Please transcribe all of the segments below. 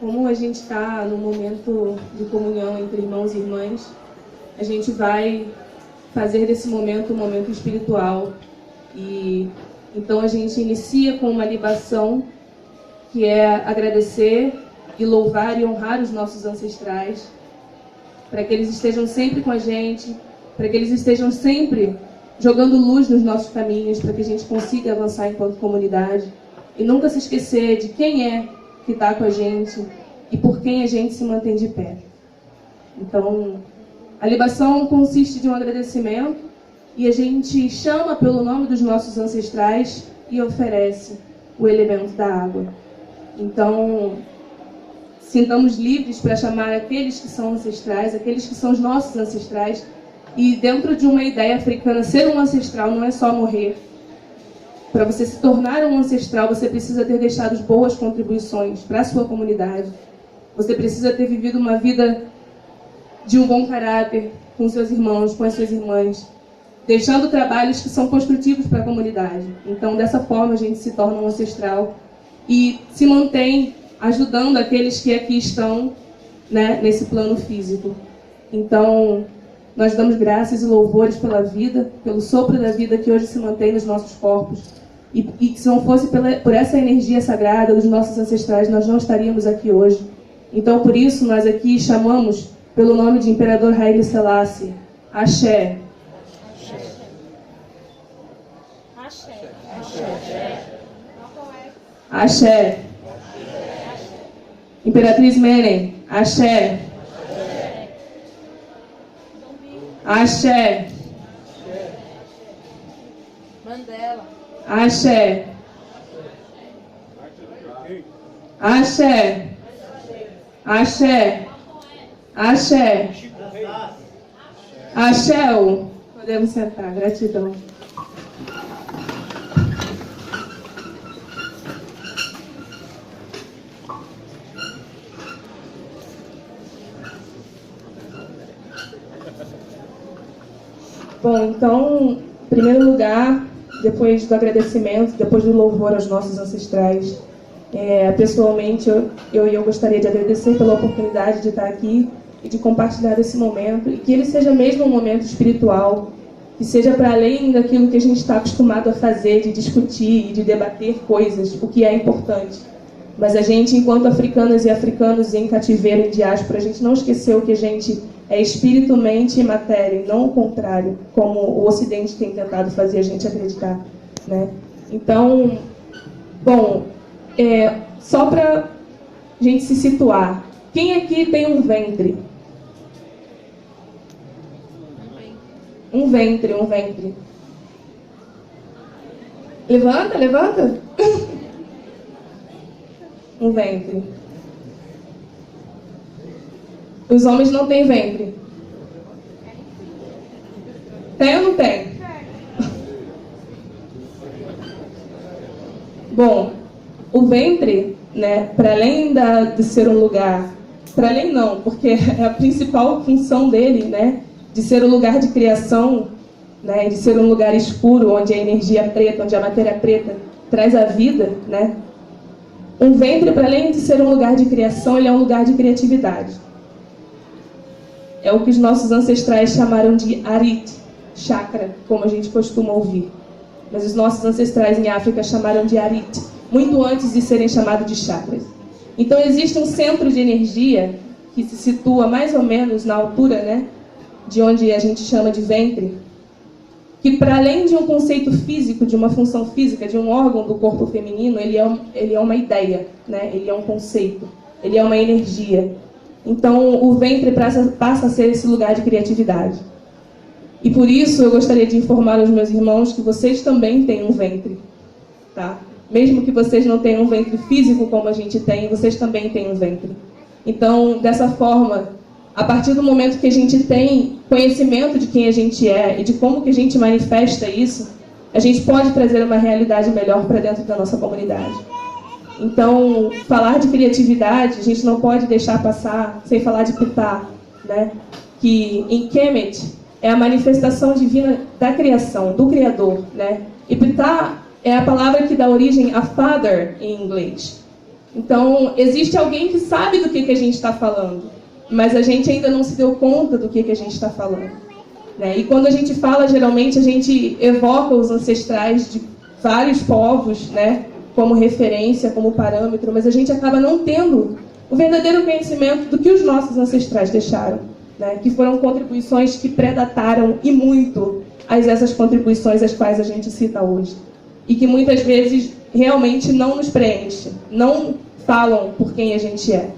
Como a gente está no momento de comunhão entre irmãos e irmãs, a gente vai fazer desse momento um momento espiritual. E então a gente inicia com uma libação, que é agradecer e louvar e honrar os nossos ancestrais, para que eles estejam sempre com a gente, para que eles estejam sempre jogando luz nos nossos caminhos, para que a gente consiga avançar enquanto comunidade. E nunca se esquecer de quem é que está com a gente e por quem a gente se mantém de pé. Então, a libação consiste de um agradecimento e a gente chama pelo nome dos nossos ancestrais e oferece o elemento da água. Então, sintamos livres para chamar aqueles que são ancestrais, aqueles que são os nossos ancestrais. E dentro de uma ideia africana, ser um ancestral não é só morrer. Para você se tornar um ancestral, você precisa ter deixado boas contribuições para a sua comunidade. Você precisa ter vivido uma vida de um bom caráter com seus irmãos, com as suas irmãs, deixando trabalhos que são construtivos para a comunidade. Então, dessa forma, a gente se torna um ancestral e se mantém ajudando aqueles que aqui estão, né, nesse plano físico. Então, nós damos graças e louvores pela vida, pelo sopro da vida que hoje se mantém nos nossos corpos. E que se não fosse por essa energia sagrada dos nossos ancestrais, nós não estaríamos aqui hoje. Então, por isso, nós aqui chamamos pelo nome de Imperador Haile Selassie. Axé. Axé. Axé. Axé. Imperatriz Menem. Axé. Axé. Mandela. Axé. Axé. Axé. Axé. Axé. Podemos sentar. Gratidão. Bom, então, em primeiro lugar, depois do agradecimento, depois do louvor aos nossos ancestrais, pessoalmente eu gostaria de agradecer pela oportunidade de estar aqui e de compartilhar esse momento, e que ele seja mesmo um momento espiritual, que seja para além daquilo que a gente está acostumado a fazer, de discutir e de debater coisas, o que é importante. Mas a gente, enquanto africanas e africanos em cativeiro, em diáspora, a gente não esqueceu que a gente é espírito, mente e matéria, e não o contrário, como o Ocidente tem tentado fazer a gente acreditar, né? Então, bom, só para a gente se situar, quem aqui tem um ventre? Um ventre. Levanta, levanta. Um ventre. Os homens não têm ventre. Tem ou não tem? Bom, o ventre, né, para além de ser um lugar, para além não, porque é a principal função dele, né, de ser um lugar de criação, né, de ser um lugar escuro, onde a energia preta, onde a matéria preta traz a vida, né. Um ventre, para além de ser um lugar de criação, ele é um lugar de criatividade. É o que os nossos ancestrais chamaram de Arit, chakra, como a gente costuma ouvir. Mas os nossos ancestrais em África chamaram de Arit, muito antes de serem chamados de chakras. Então existe um centro de energia que se situa mais ou menos na altura, né, de onde a gente chama de ventre, que para além de um conceito físico, de uma função física, de um órgão do corpo feminino, ele é uma ideia, né? Ele é um conceito, ele é uma energia. Então o ventre passa a ser esse lugar de criatividade. E por isso eu gostaria de informar aos meus irmãos que vocês também têm um ventre, tá? Mesmo que vocês não tenham um ventre físico como a gente tem, vocês também têm um ventre. Então, dessa forma, a partir do momento que a gente tem conhecimento de quem a gente é e de como que a gente manifesta isso, a gente pode trazer uma realidade melhor para dentro da nossa comunidade. Então, falar de criatividade, a gente não pode deixar passar sem falar de Ptah, né? Que em Kemet é a manifestação divina da criação, do Criador, né? E Ptah é a palavra que dá origem a Father em inglês. Então, existe alguém que sabe do que a gente está falando, mas a gente ainda não se deu conta do que a gente está falando, né? E quando a gente fala, geralmente, a gente evoca os ancestrais de vários povos, né, como referência, como parâmetro, mas a gente acaba não tendo o verdadeiro conhecimento do que os nossos ancestrais deixaram, né, que foram contribuições que predataram e muito essas contribuições às quais a gente cita hoje. E que muitas vezes realmente não nos preenche, não falam por quem a gente é,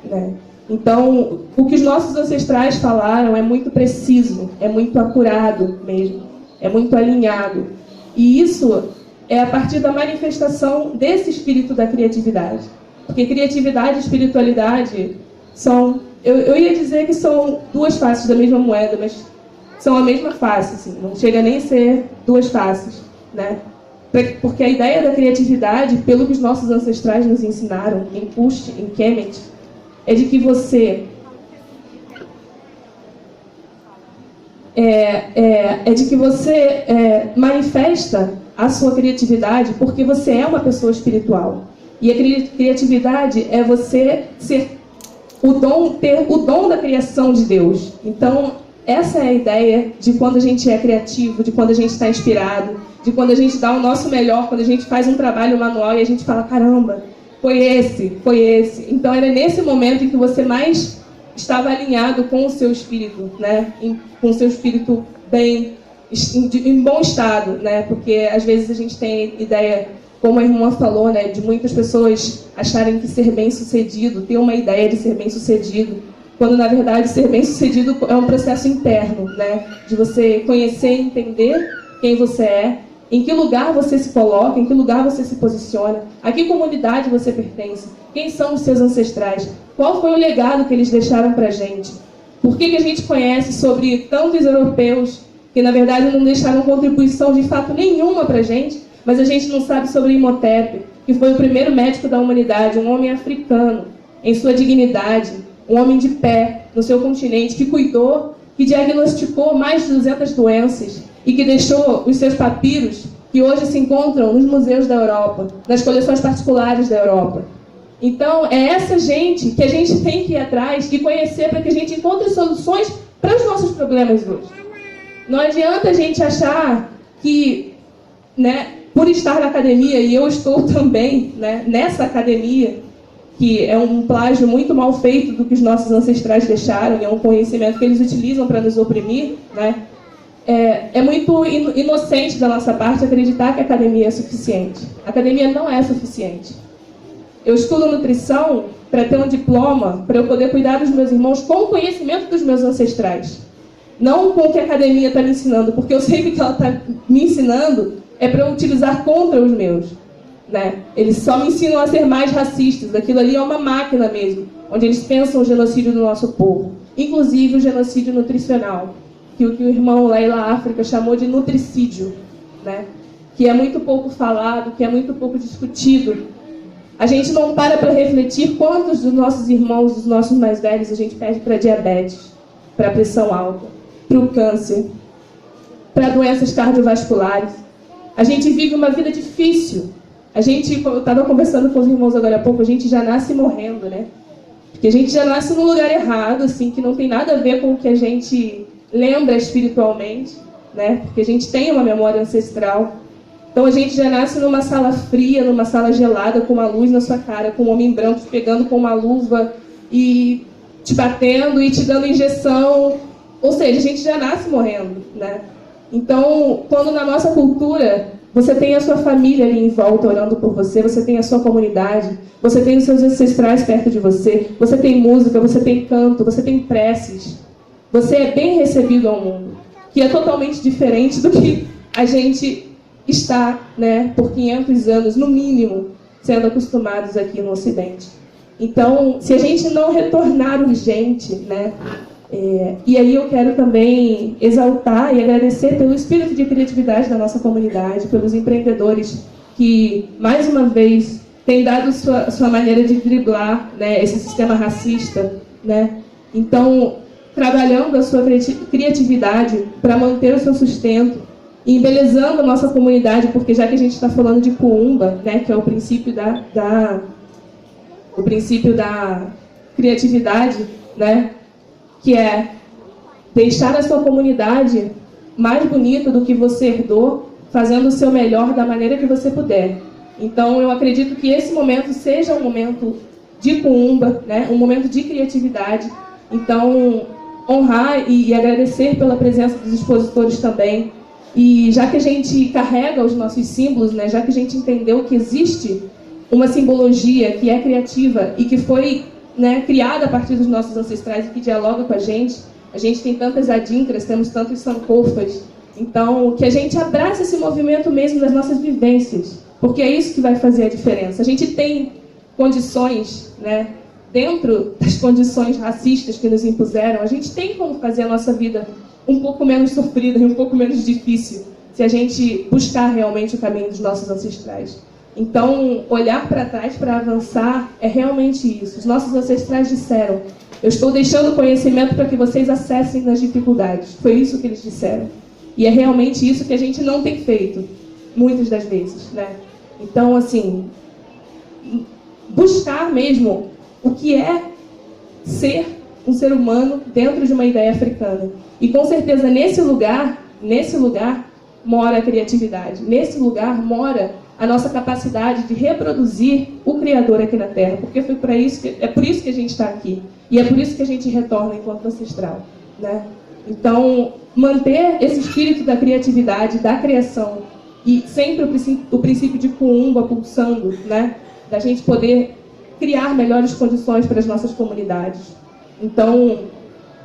né? Então, o que os nossos ancestrais falaram é muito preciso, é muito acurado mesmo, é muito alinhado. E isso é a partir da manifestação desse espírito da criatividade. Porque criatividade e espiritualidade são... Eu ia dizer que são duas faces da mesma moeda, mas são a mesma face, assim, não chega nem a ser duas faces, né? Porque a ideia da criatividade, pelo que os nossos ancestrais nos ensinaram, em Pust, em Kemet, é de que você manifesta a sua criatividade porque você é uma pessoa espiritual. E a criatividade é você ter o dom da criação de Deus. Então, essa é a ideia de quando a gente é criativo, de quando a gente está inspirado, de quando a gente dá o nosso melhor, quando a gente faz um trabalho manual e a gente fala, caramba, foi esse. Então, era nesse momento em que você mais estava alinhado com o seu espírito, né? Com o seu espírito bem, em bom estado, né? Porque às vezes a gente tem ideia, como a irmã falou, né, de muitas pessoas acharem que ser bem-sucedido, ter uma ideia de ser bem-sucedido, quando na verdade ser bem-sucedido é um processo interno, né? De você conhecer e entender quem você é, em que lugar você se coloca, em que lugar você se posiciona, a que comunidade você pertence, quem são os seus ancestrais, qual foi o legado que eles deixaram para a gente, por que a gente conhece sobre tantos europeus que na verdade não deixaram contribuição de fato nenhuma para a gente, mas a gente não sabe sobre Imhotep, que foi o primeiro médico da humanidade, um homem africano, em sua dignidade, um homem de pé no seu continente, que cuidou, que diagnosticou mais de 200 doenças e que deixou os seus papiros, que hoje se encontram nos museus da Europa, nas coleções particulares da Europa. Então, é essa gente que a gente tem que ir atrás e conhecer para que a gente encontre soluções para os nossos problemas hoje. Não adianta a gente achar que, né, por estar na academia, e eu estou também, né, nessa academia, que é um plágio muito mal feito do que os nossos ancestrais deixaram, e é um conhecimento que eles utilizam para nos oprimir, né? É muito inocente da nossa parte acreditar que a academia é suficiente. A academia não é suficiente. Eu estudo nutrição para ter um diploma, para eu poder cuidar dos meus irmãos com o conhecimento dos meus ancestrais. Não com o que a academia está me ensinando, porque eu sei que o que ela está me ensinando é para eu utilizar contra os meus, né? Eles só me ensinam a ser mais racistas. Aquilo ali é uma máquina mesmo, onde eles pensam o genocídio do nosso povo, inclusive o genocídio nutricional, que o irmão Leila África chamou de nutricídio, né? Que é muito pouco falado, que é muito pouco discutido. A gente não para refletir quantos dos nossos irmãos, dos nossos mais velhos, a gente pede para diabetes, para pressão alta, para o câncer, para doenças cardiovasculares. A gente vive uma vida difícil. Eu estava conversando com os irmãos agora há pouco, a gente já nasce morrendo, né? Porque a gente já nasce num lugar errado, assim, que não tem nada a ver com o que a gente lembra espiritualmente, né? Porque a gente tem uma memória ancestral. Então a gente já nasce numa sala fria, numa sala gelada, com uma luz na sua cara, com um homem branco te pegando com uma luva e te batendo e te dando injeção. Ou seja, a gente já nasce morrendo, né? Então, quando na nossa cultura você tem a sua família ali em volta orando por você, você tem a sua comunidade, você tem os seus ancestrais perto de você, você tem música, você tem canto, você tem preces, você é bem recebido ao mundo, que é totalmente diferente do que a gente está, né, por 500 anos, no mínimo, sendo acostumados aqui no Ocidente. Então, se a gente não retornar urgente, né, e aí eu quero também exaltar e agradecer pelo espírito de criatividade da nossa comunidade, pelos empreendedores que, mais uma vez, têm dado sua maneira de driblar, né, esse sistema racista, né? Então, trabalhando a sua criatividade para manter o seu sustento e embelezando a nossa comunidade, porque já que a gente está falando de Kuumba, né, que é o princípio o princípio da criatividade, né? Que é deixar a sua comunidade mais bonita do que você herdou, fazendo o seu melhor da maneira que você puder. Então, eu acredito que esse momento seja um momento de Kuumba, né? Um momento de criatividade. Então, honrar e agradecer pela presença dos expositores também. E já que a gente carrega os nossos símbolos, né? Já que a gente entendeu que existe uma simbologia que é criativa e que foi, né, criada a partir dos nossos ancestrais e que dialoga com a gente tem tantas adinkras, temos tantos sankofas. Então, que a gente abrace esse movimento mesmo das nossas vivências, porque é isso que vai fazer a diferença. A gente tem condições, né, dentro das condições racistas que nos impuseram, a gente tem como fazer a nossa vida um pouco menos sofrida e um pouco menos difícil, se a gente buscar realmente o caminho dos nossos ancestrais. Então, olhar para trás para avançar é realmente isso. Os nossos ancestrais disseram: eu estou deixando conhecimento para que vocês acessem nas dificuldades. Foi isso que eles disseram. E é realmente isso que a gente não tem feito, muitas das vezes, né? Então, assim, buscar mesmo o que é ser um ser humano dentro de uma ideia africana. E com certeza nesse lugar mora a criatividade. Nesse lugar mora a nossa capacidade de reproduzir o Criador aqui na Terra, porque é por isso que a gente está aqui. E é por isso que a gente retorna enquanto ancestral, né? Então, manter esse espírito da criatividade, da criação, e sempre o princípio de Kuumba pulsando, né? Da gente poder criar melhores condições para as nossas comunidades. Então,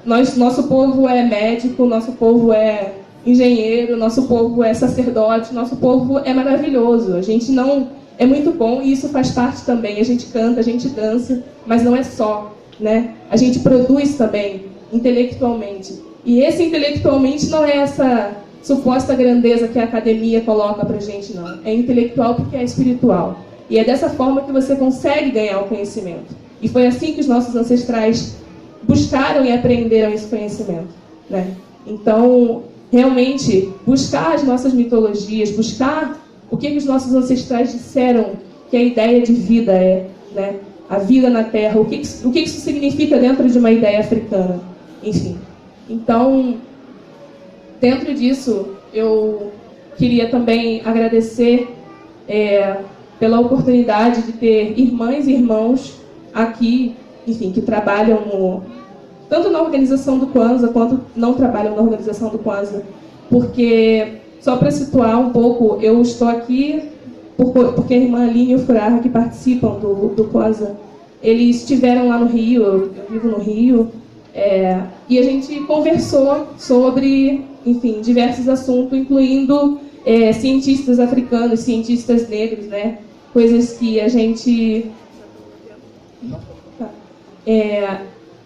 nosso povo é médico, nosso povo é engenheiro, nosso povo é sacerdote, nosso povo é maravilhoso. A gente não... É muito bom e isso faz parte também. A gente canta, a gente dança, mas não é só, né? A gente produz também, intelectualmente. E esse intelectualmente não é essa suposta grandeza que a academia coloca pra gente, não. É intelectual porque é espiritual. E é dessa forma que você consegue ganhar o conhecimento. E foi assim que os nossos ancestrais buscaram e aprenderam esse conhecimento, né? Então, realmente, buscar as nossas mitologias, buscar o que os nossos ancestrais disseram que a ideia de vida é, né? A vida na Terra, o que isso significa dentro de uma ideia africana, enfim. Então, dentro disso, eu queria também agradecer pela oportunidade de ter irmãs e irmãos aqui, enfim, que trabalham tanto na organização do Kwanzaa quanto não trabalham na organização do Kwanzaa, porque, só para situar um pouco, eu estou aqui porque a irmã Aline e o Furaha, que participam do Kwanzaa, eles estiveram lá no Rio, eu vivo no Rio, e a gente conversou sobre, enfim, diversos assuntos, incluindo cientistas africanos, cientistas negros, né? Coisas que a gente...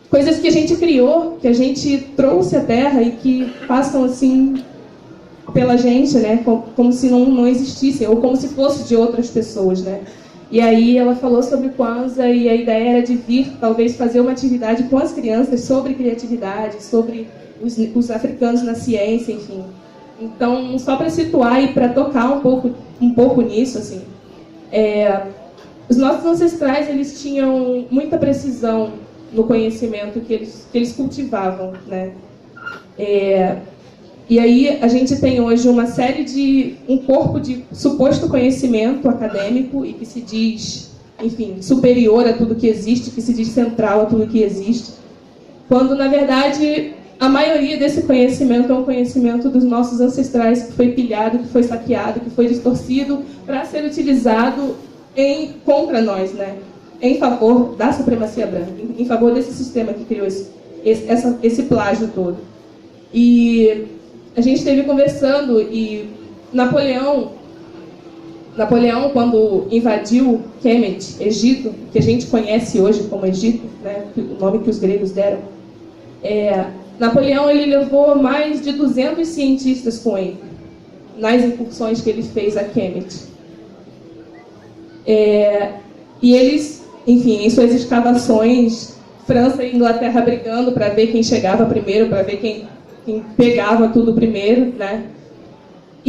coisas que a gente criou, que a gente trouxe à Terra e que passam assim pela gente, né? Como se não existissem, ou como se fosse de outras pessoas, né? E aí ela falou sobre Kwanzaa e a ideia era de vir, talvez, fazer uma atividade com as crianças sobre criatividade, sobre os africanos na ciência, enfim. Então, só para situar e para tocar um pouco nisso, assim, os nossos ancestrais, eles tinham muita precisão no conhecimento que eles cultivavam, né? E aí a gente tem hoje um corpo de suposto conhecimento acadêmico e que se diz, enfim, superior a tudo que existe, que se diz central a tudo que existe, quando, na verdade, a maioria desse conhecimento é um conhecimento dos nossos ancestrais que foi pilhado, que foi saqueado, que foi distorcido para ser utilizado contra nós, né? Em favor da supremacia branca, em favor desse sistema que criou esse plágio todo. E a gente esteve conversando e Napoleão, quando invadiu Kemet, Egito, que a gente conhece hoje como Egito, né, o nome que os gregos deram, Napoleão, ele levou mais de 200 cientistas com ele nas incursões que ele fez a Kemet. E eles, enfim, em suas escavações, França e Inglaterra brigando para ver quem chegava primeiro, para ver quem pegava tudo primeiro, né?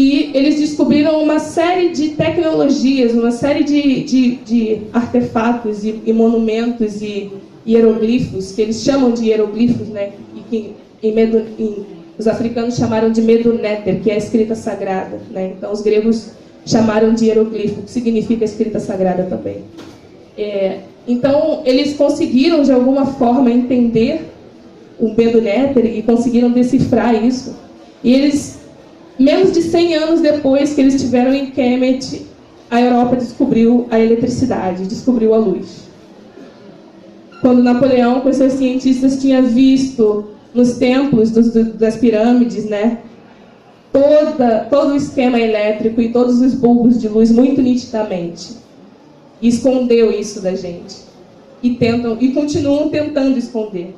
E eles descobriram uma série de tecnologias, uma série de artefatos e monumentos e hieroglifos, que eles chamam de hieroglifos, né? E que os africanos chamaram de Meduneter, que é a escrita sagrada, né? Então os gregos chamaram de hieroglifo, que significa escrita sagrada também. Então eles conseguiram de alguma forma entender o Meduneter e conseguiram decifrar isso. E eles, menos de 100 anos depois que eles estiveram em Kemet, a Europa descobriu a eletricidade, descobriu a luz. Quando Napoleão, com seus cientistas, tinha visto nos templos das pirâmides, né, todo o esquema elétrico e todos os bulbos de luz muito nitidamente. E escondeu isso da gente. E continuam tentando esconder,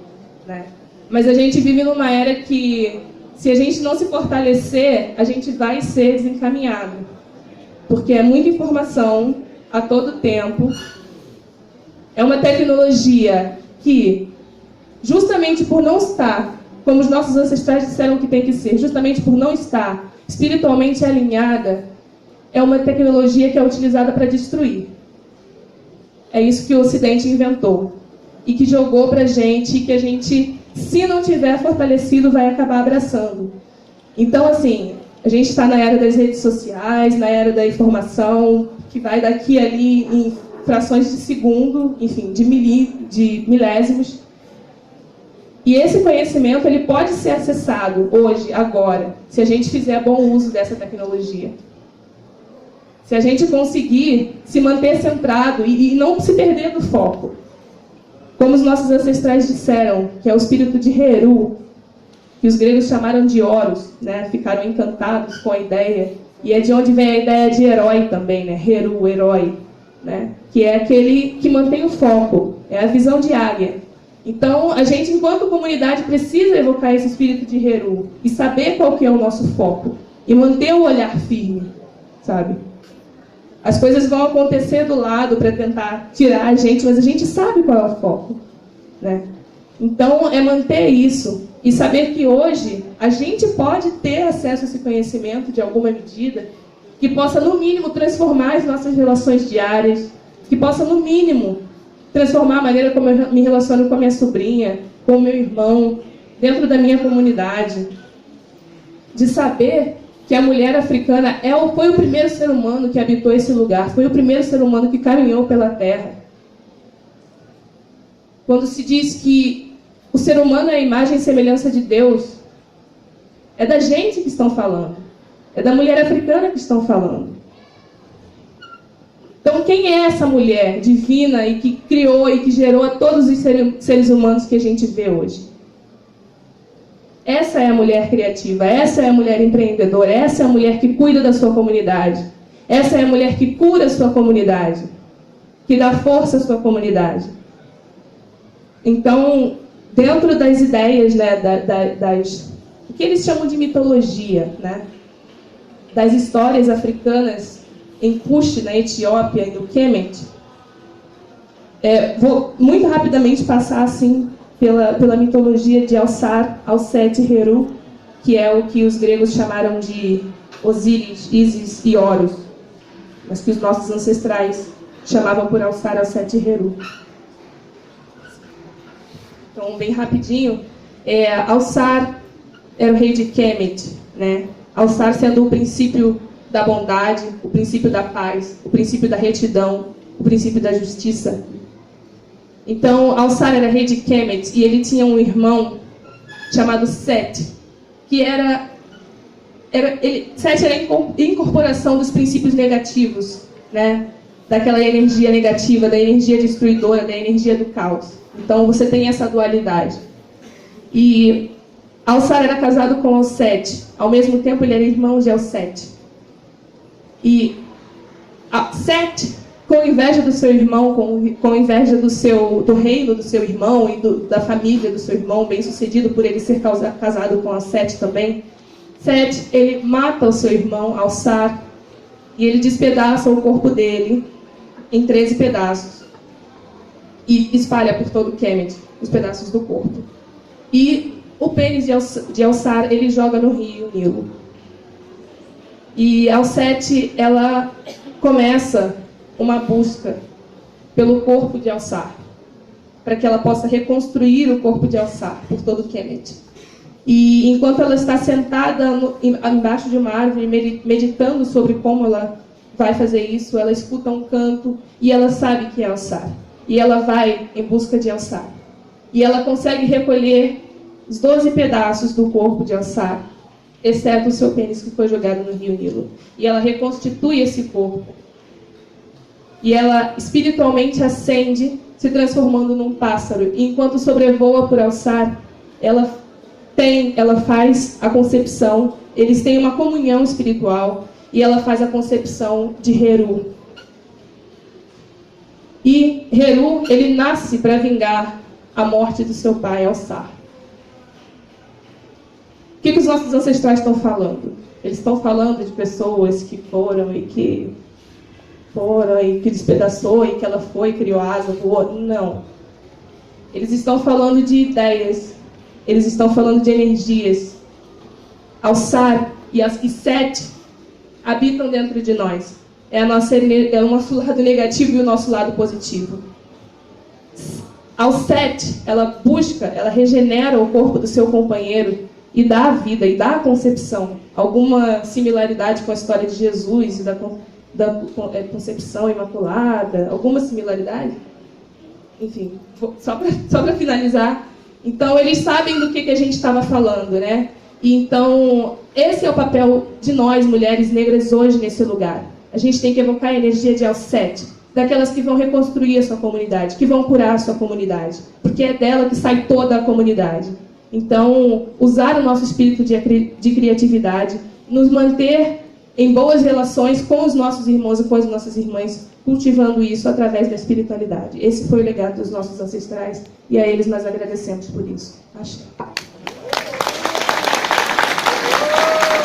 né? Mas a gente vive numa era que, se a gente não se fortalecer, a gente vai ser desencaminhado. Porque é muita informação a todo tempo. É uma tecnologia que, justamente por não estar, como os nossos ancestrais disseram que tem que ser, justamente por não estar espiritualmente alinhada, é uma tecnologia que é utilizada para destruir. É isso que o Ocidente inventou. E que jogou para a gente, e que a gente, se não tiver fortalecido, vai acabar abraçando. Então, assim, a gente está na era das redes sociais, na era da informação, que vai daqui a ali em frações de segundo, enfim, de milésimos. E esse conhecimento ele pode ser acessado hoje, agora, se a gente fizer bom uso dessa tecnologia. Se a gente conseguir se manter centrado e não se perder do foco. Como os nossos ancestrais disseram, que é o espírito de Heru, que os gregos chamaram de Horus, né? Ficaram encantados com a ideia. E é de onde vem a ideia de herói também, né? Heru, herói, né? Que é aquele que mantém o foco, é a visão de águia. Então, a gente, enquanto comunidade, precisa evocar esse espírito de Heru e saber qual que é o nosso foco e manter o olhar firme, sabe? As coisas vão acontecer do lado para tentar tirar a gente, mas a gente sabe qual é o foco, né? Então, é manter isso e saber que hoje a gente pode ter acesso a esse conhecimento de alguma medida que possa, no mínimo, transformar as nossas relações diárias, que possa, no mínimo, transformar a maneira como eu me relaciono com a minha sobrinha, com o meu irmão, dentro da minha comunidade. De saber que a mulher africana foi o primeiro ser humano que habitou esse lugar, foi o primeiro ser humano que caminhou pela terra. Quando se diz que o ser humano é a imagem e semelhança de Deus, é da gente que estão falando, é da mulher africana que estão falando. Então, quem é essa mulher divina e que criou e que gerou a todos os seres humanos que a gente vê hoje? Essa é a mulher criativa, essa é a mulher empreendedora, essa é a mulher que cuida da sua comunidade, essa é a mulher que cura a sua comunidade, que dá força à sua comunidade. Então, dentro das ideias, né, o que eles chamam de mitologia, né, das histórias africanas, em Kush, na Etiópia, e no Kemet, vou muito rapidamente passar assim pela mitologia de Alçar, Alset e Heru, que é o que os gregos chamaram de Osíris, Ísis e Horus, mas que os nossos ancestrais chamavam por Alçar, Alset e Heru. Então, bem rapidinho, Alçar era o rei de Kemet, né? Alçar sendo o princípio da bondade, o princípio da paz, o princípio da retidão, o princípio da justiça. Então, Alçar era rei de Kemet e ele tinha um irmão chamado Set, que Set era a incorporação dos princípios negativos, né? Daquela energia negativa, da energia destruidora, da energia do caos. Então, você tem essa dualidade. E Alçar era casado com Alset, ao mesmo tempo ele era irmão de Alset. E Set, com inveja do seu irmão, com inveja do reino do seu irmão e da família do seu irmão, bem sucedido por ele ser casado com Set também, Set, ele mata o seu irmão, Alçar, e ele despedaça o corpo dele em 13 pedaços e espalha por todo o Kemet os pedaços do corpo. E o pênis de Alçar ele joga no rio Nilo. E ao 7, ela começa uma busca pelo corpo de Elsar, para que ela possa reconstruir o corpo de Elsar por todo Kemet. E enquanto ela está sentada embaixo de uma árvore, meditando sobre como ela vai fazer isso, ela escuta um canto e ela sabe que é Elsar. E ela vai em busca de Elsar. E ela consegue recolher os 12 pedaços do corpo de Elsar, exceto o seu pênis que foi jogado no rio Nilo. E ela reconstitui esse corpo. E ela espiritualmente ascende, se transformando num pássaro. E enquanto sobrevoa por Elsar, ela faz a concepção, eles têm uma comunhão espiritual, e ela faz a concepção de Heru. E Heru, ele nasce para vingar a morte do seu pai, Elsar. O que os nossos ancestrais estão falando? Eles estão falando de pessoas que foram e que despedaçou e que ela foi, criou asa, voou. Não. Eles estão falando de ideias. Eles estão falando de energias. Elsar e Set habitam dentro de nós. É o nosso lado negativo e o nosso lado positivo. Ao 7, ela busca, ela regenera o corpo do seu companheiro e dá a vida, e dá a concepção. Alguma similaridade com a história de Jesus e da concepção imaculada? Alguma similaridade? Enfim, só para finalizar. Então, eles sabem do que a gente estava falando, né? E então, esse é o papel de nós, mulheres negras, hoje nesse lugar. A gente tem que evocar a energia de Al-Set, daquelas que vão reconstruir a sua comunidade, que vão curar a sua comunidade, porque é dela que sai toda a comunidade. Então, usar o nosso espírito de criatividade, nos manter em boas relações com os nossos irmãos e com as nossas irmãs, cultivando isso através da espiritualidade. Esse foi o legado dos nossos ancestrais, e a eles nós agradecemos por isso. Axé.